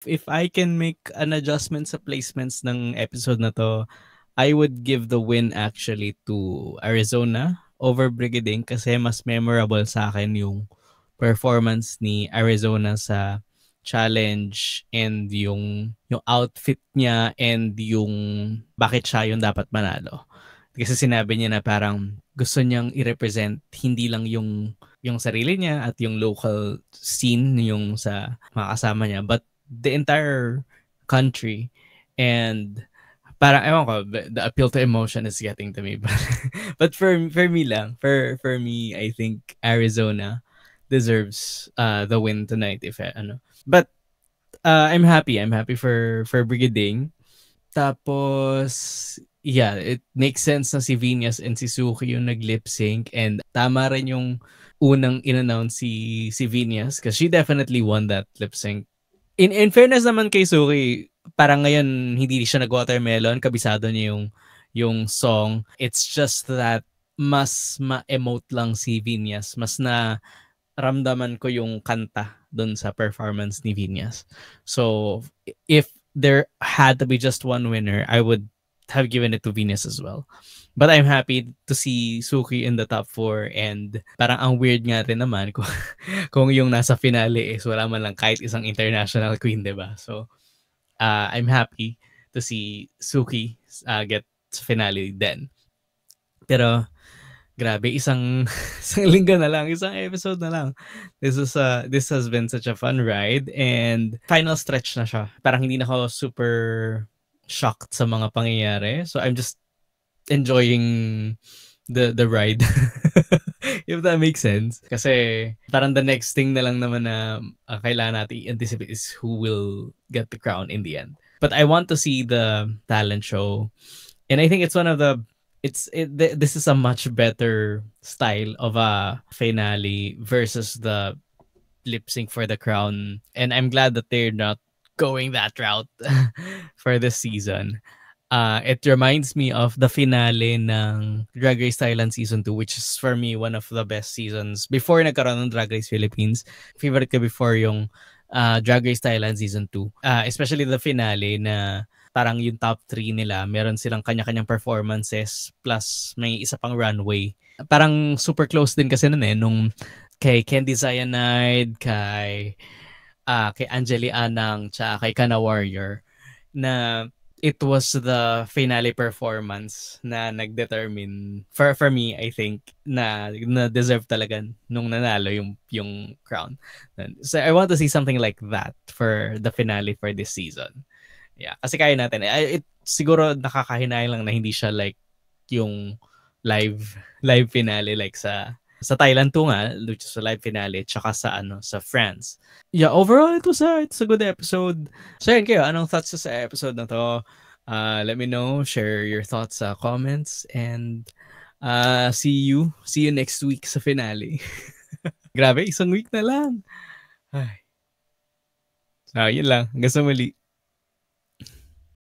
If I can make an adjustment sa placements ng episode na to, I would give the win actually to Arizona over Brigading kasi mas memorable sa akin yung performance ni Arizona sa challenge and yung outfit niya and yung bakit siya yung dapat manalo. Kasi sinabi niya na parang gusto niyang i-represent hindi lang yung sarili niya at yung local scene yung sa mga kasama niya but the entire country. And parang ewan ko, the appeal to emotion is getting to me. But for me lang, for me, I think Arizona deserves the win tonight if ano. But I'm happy. I'm happy for Brigading. Tapos yeah, it makes sense na si Venus and si Suki yung nag-lip sync and tama rin yung unang in-announce si Venus because she definitely won that lip sync. In fairness naman kay Suki, parang ngayon hindi siya nag-watermelon, kabisado niya yung song. It's just that mas ma-emote lang si Venus. Mas na ramdaman ko yung kanta dun sa performance ni Venus. So, if there had to be just one winner, I would have given it to Venus as well. But I'm happy to see Suki in the top 4 and parang ang weird nga rin naman kung yung nasa finale is wala man lang kahit isang international queen, diba? So, I'm happy to see Suki get sa finale then. Pero, grabe, isang linggo na lang, isang episode na lang. This has been such a fun ride and final stretch na siya. Parang hindi na ako super shocked sa mga pangyayari. So I'm just enjoying the ride. If that makes sense. Kasi parang the next thing na lang naman na kailangan natin i-anticipate is who will get the crown in the end. But I want to see the talent show. And I think it's one of the this is a much better style of a finale versus the lip sync for the crown. And I'm glad that they're not going that route for this season. It reminds me of the finale ng Drag Race Thailand Season 2, which is for me one of the best seasons. Before nagkaroon ng Drag Race Philippines, favorite ko before yung Drag Race Thailand Season 2. Especially the finale na parang yung top 3 nila, meron silang kanya-kanyang performances plus may isa pang runway. Parang super close din kasi nun nung kay Candy Cyanide, kay Angeli Anang, tsaka kay Kana Warrior na it was the finale performance na nag-determine for me I think na deserve talaga nung nanalo yung crown. So I want to see something like that for the finale for this season. Yeah, kasi kaya natin. Siguro nakakahinayang lang na hindi siya like yung live finale like sa Thailand 2 nga, which is a live finale, tsaka sa France. Yeah, overall, it's a good episode. So yun kayo, anong thoughts sa episode na to? Let me know, share your thoughts sa comments, and see you next week sa finale. Grabe, isang week na lang. Ay. Yun lang. Hanggang sa muli.